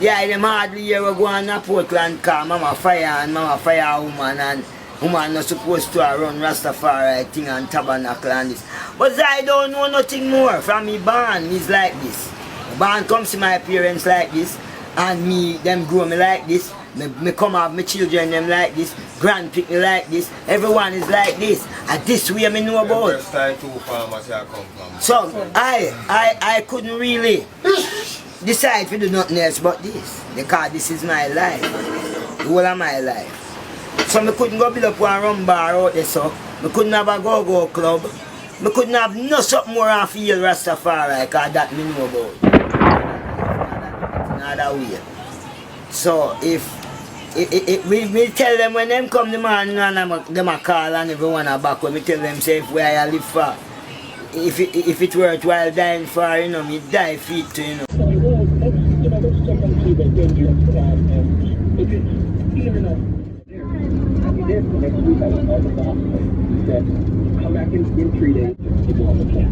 Yeah, them hardly ever go on a Portland car, Mama Fyah and Mama Fyah woman, and woman not supposed to run Rastafari thing and tabernacle and this. But I don't know nothing more from me born is like this. Born comes to my parents like this, and me, them grow me like this. Me come have my children them like this, grand pick me like this, everyone is like this, and this way me know about. First time two farmers here come from. So I couldn't really decide to do nothing else but this, because this is my life, the whole of my life. So I couldn't go build up one rum bar out there, so I couldn't have a go-go club, I couldn't have no something more and feel Rastafari, because that me know about. Another way. So if we tell them when them come the morning and them a call and everyone are back, when we tell them say if where I live for, if it's worthwhile dying for, you know, me die feet to, you know. So it was, you know, let's check and see the dangerous if it's even up there. I'll be there for next week. I was all the hospital. He said, come back in 3 days to go on the camp.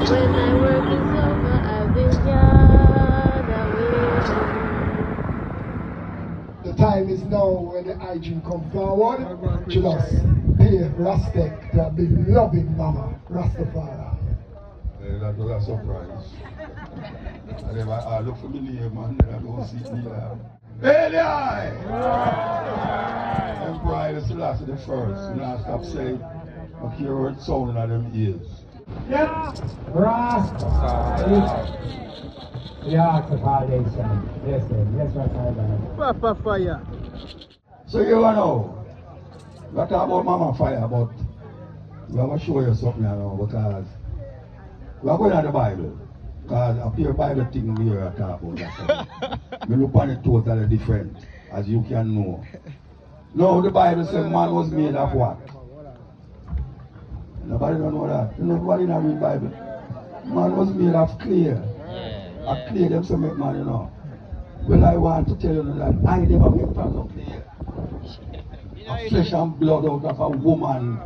When my work is over, I've been yard away. The time is now when the IG come forward to us. Pay Rastek, the beloved mama, Rastafari. That was a surprise. And then I look for me name and I don't see me there. Eli! Emperor Haile Selassie the first. And I stop saying, I hear it sounding at them ears. Yep, Rastafari. Yeah, it's a foundation. Yes, Rastafari. Papa Fyah. So you know, we talk about Mama Fyah, but we want to show you something now because we are going to the Bible. Because a pure Bible thing we are talking about. We look on it totally different, as you can know. No, the Bible says man was made of what? Nobody don't know that. Nobody don't read Bible. Man was made of clay. A clay them say make man, you know. Well, I want to tell you that I never make from no clay. A flesh and blood out of a woman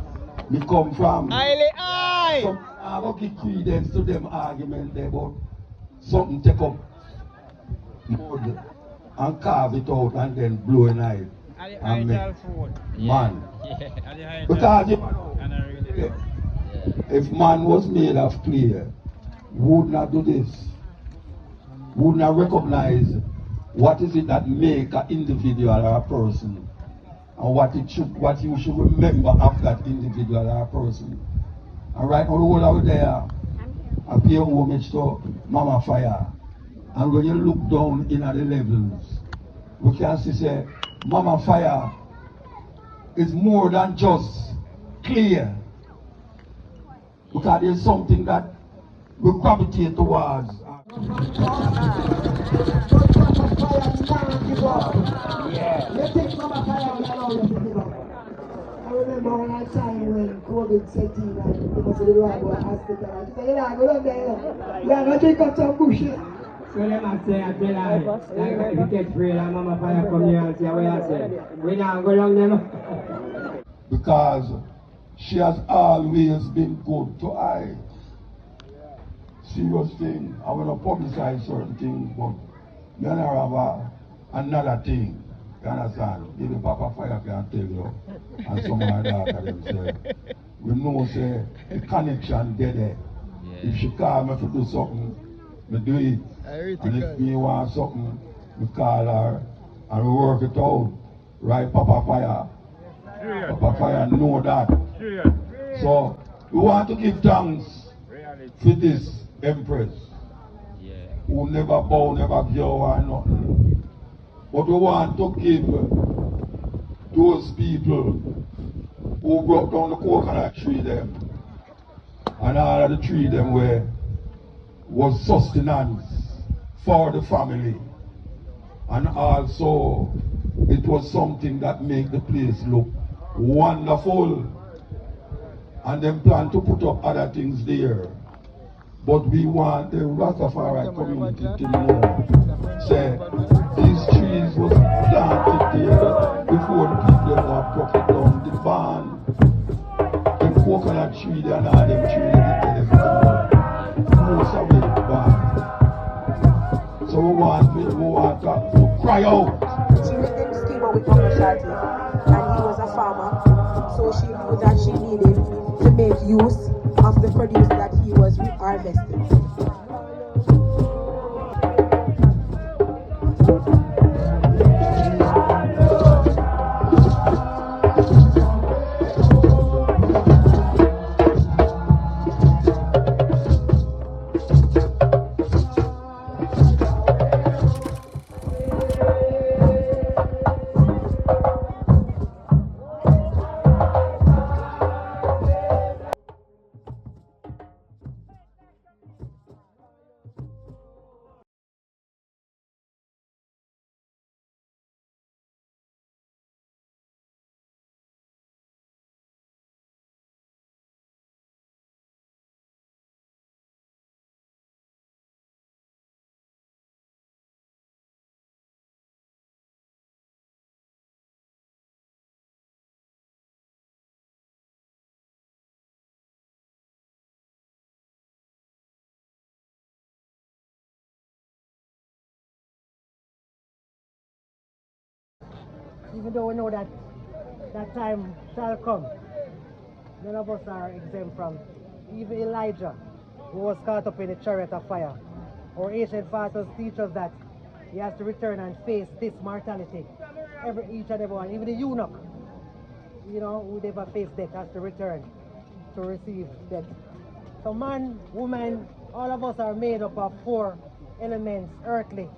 me come from. So I will give credence to them argument there about something take up mud and carve it out and then blow an eye and make man. Because if man was made of clay, would not do this, would not recognize what is it that make an individual or a person, and what you should remember of that individual or a person. And right now the whole out there, I pay homage to Mama Fyah. And when you look down in at the levels, we can see say Mama Fyah is more than just clear. Because there's something that we gravitate towards. Yeah. You think Mama Fyah will allow you to give up? I remember when I time when COVID set in and people said, you don't go to the hospital. I said, you don't go down there. You don't go drink up some bush. So them I say, I tell her, like if you get free, and Mama Fyah come here and say, what I say? We don't go down there. Because she has always been good to I. Serious thing. I want to publicize certain things, but then I have another thing. You understand? Even Papa Fyah can tell you. And some of my daughter them say, we know say the connection there. If she call me to do something, we do it. And if me want something, we call her and we work it out. Right, Papa Fyah? Papa Fyah know that. So we want to give thanks to this Empress who never bow, never give or nothing. But we want to give those people who broke down the coconut tree them and all of the tree them where was sustenance for the family. And also, it was something that made the place look wonderful. And then plan to put up other things there. But we want the Rastafari community to know, say, these trees was planted there before the people were profit down the barn. Them coconut tree there and all them trees they tell them most of it barn. So we want to cry out. She met them scheme with Uncle Shorty, and he was a farmer, so she knew that she needed to make use of the produce that he was harvesting. Even though we know that that time shall come, none of us are exempt from. Even Elijah, who was caught up in the chariot of fire. Our ancient fathers teach us that he has to return and face this mortality. Each and every one, even the eunuch, who never faced death, has to return to receive death. So man, woman, all of us are made up of 4 elements, earthly,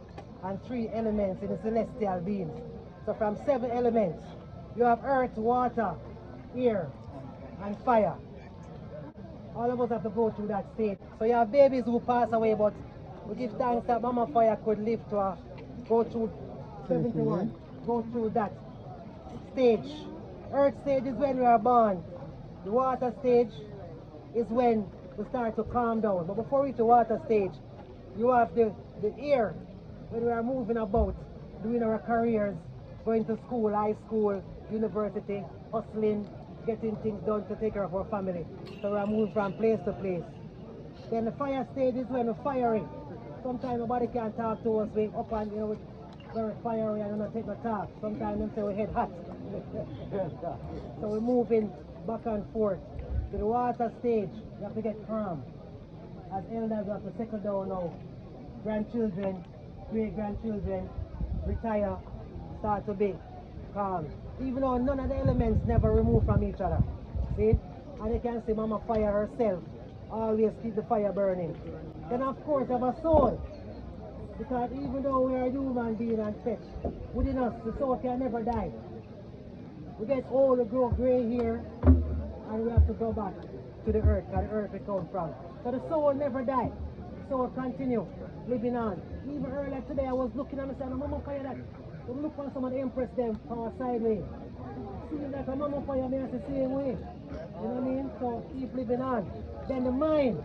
and 3 elements in the celestial beings. So from 7 elements, you have earth, water, air, and fire. All of us have to go through that state. So you have babies who pass away, but we give thanks that Mama Fyah could live to go through 71, go through that stage. Earth stage is when we are born. The water stage is when we start to calm down. But before we reach the water stage, you have the air, when we are moving about, doing our careers, going to school, high school, university, hustling, getting things done to take care of our family. So we are moving from place to place. Then the fire stage is when we're firing. Sometimes nobody can talk to us, we up and very fiery and not take no talk. Sometimes them say we head hot. So we're moving back and forth. To the water stage, you have to get calm. As elders, we have to settle down now. Grandchildren, great-grandchildren, retire, start to be calm. Even though none of the elements never remove from each other. See? And you can see Mama Fyah herself always keep the fire burning. Then of course you have a soul. Because even though we are human being and flesh, within us the soul can never die. We get old, we grow grey hair, and we have to go back to the earth, because the earth we come from. So the soul never die. The soul continue living on. Even earlier today I was looking and I said, Mama Fyah, that we look for someone to impress them from our sideways. Seeing that Mama Fyah may the same way. You know what I mean? So keep living on. Then the mind.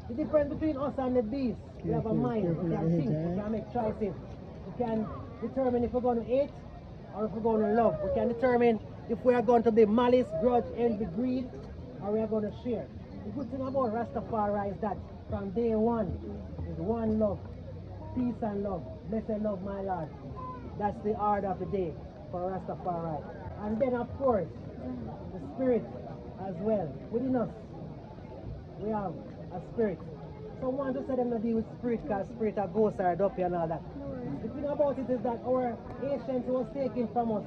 The difference between us and the beast, we have a mind. We can think, we can make choices. We can determine if we're going to hate or if we're going to love. We can determine if we are going to be malice, grudge, envy, greed, or we are going to share. The good thing about Rastafari is that from day one, is one love, peace and love. Blessed love, my Lord. That's the order of the day for Rastafari. And then, of course, the spirit as well. Within us, we have a spirit. Someone just said them to deal with spirit because spirit are ghosts or dopey and all that. The thing about it is that our ancients was taken from us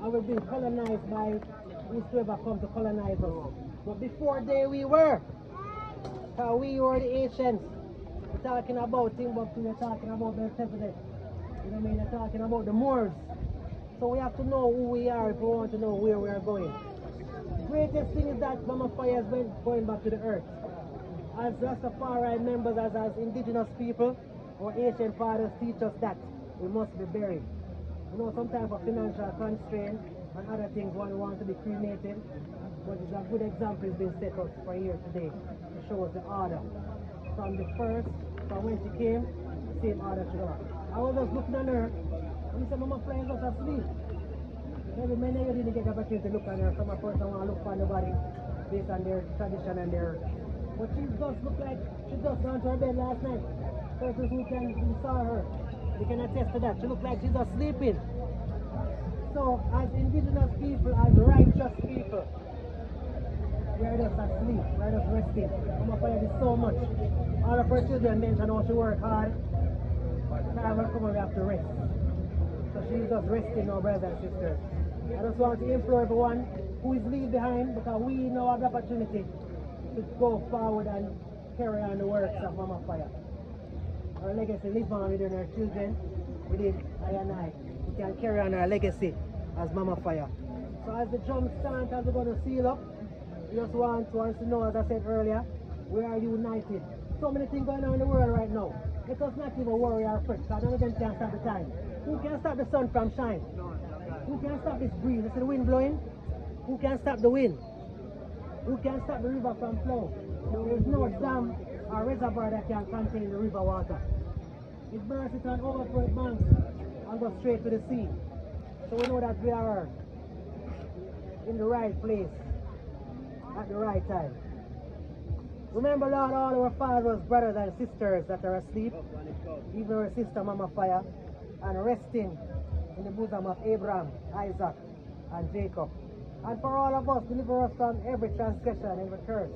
and we've been colonized by whosoever come to colonize us. But before they we were. Because we were the ancients. We're talking about Timbuktu, we're talking about Melchizedek. You know what I mean? They're talking about the Moors. So we have to know who we are if we want to know where we are going. The greatest thing is that Mama Fyah is going back to the earth. as Rastafari members, as indigenous people, our ancient fathers teach us that we must be buried. You know, sometimes for financial constraint and other things, one wants to be cremated, but it's a good example has been set up for here today to show us the order. From the first, from when she came, the same order to her. I was just looking at her, and he said, Mama Fyah is just asleep. Maybe many of you didn't get the opportunity to look at her. Some person want to look for nobody based on their tradition and their... But she just looked like she just gone to her bed last night. Persons who saw her, they can attest to that. She looked like she's just sleeping. So, as indigenous people, as righteous people, we are just asleep, we are just resting. Mama Fyah did so much. All of her children mentioned how she worked hard. Time will come and we have to rest. So she's just resting now, brothers and sisters. I just want to implore everyone who is leave behind, because we now have the opportunity to go forward and carry on the works of Mama Fyah. Our legacy live on within our children, within I and I. We can carry on our legacy as Mama Fyah. So as the drums stand, as we're going to seal up, we just want to know, as I said earlier, we are united. So many things going on in the world right now. Let us not even worry or fret, because none of them can stop the time. Who can stop the sun from shining? Who can stop this breeze? You see the wind blowing? Who can stop the wind? Who can stop the river from flowing? There is no dam or reservoir that can contain the river water. It bursts it and overflow the banks and go straight to the sea. So we know that we are in the right place at the right time. Remember, Lord, all our fathers, brothers and sisters that are asleep, even our sister Mama Fyah, and resting in the bosom of Abraham, Isaac, and Jacob. And for all of us, deliver us from every transgression, every curse,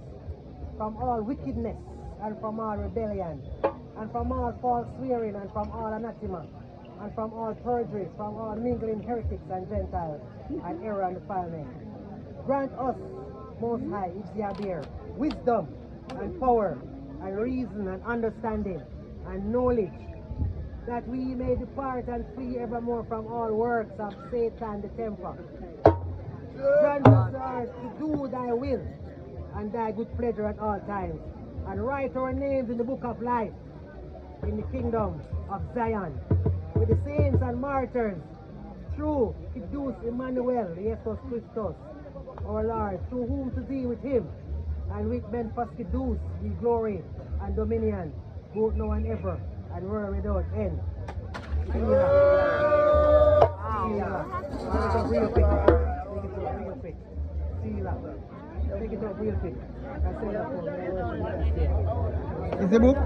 from all wickedness, and from all rebellion, and from all false swearing, and from all anathema, and from all perjuries, from all mingling heretics and Gentiles, and error and defilement. Grant us, Most High, Ibziabir, wisdom, and power, and reason, and understanding, and knowledge, that we may depart and flee evermore from all works of Satan the tempter. Grant us, Lord, to do thy will and thy good pleasure at all times, and write our names in the book of life in the kingdom of Zion with the saints and martyrs, through Kidus Emmanuel, Jesus Christus, our Lord, through whom to thee with him, and with Ben Kidus be glory and dominion, both now and ever, and world without end. Real quick. Take it up real quick. Is the book?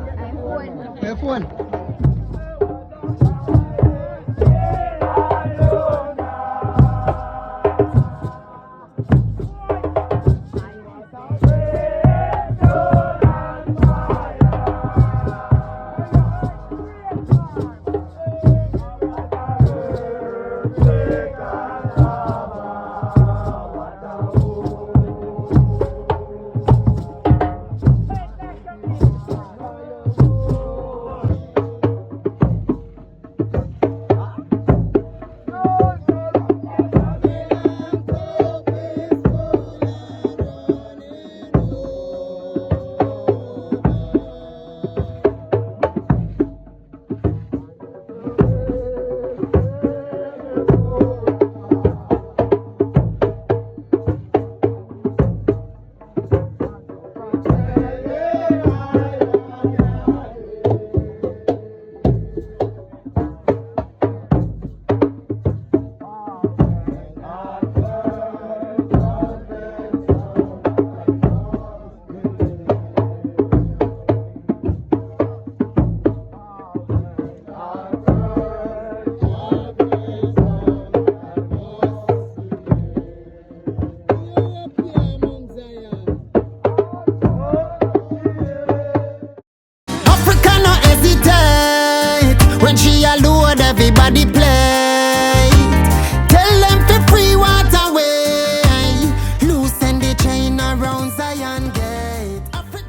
Your phone. Africa no hesitate when she a load everybody play.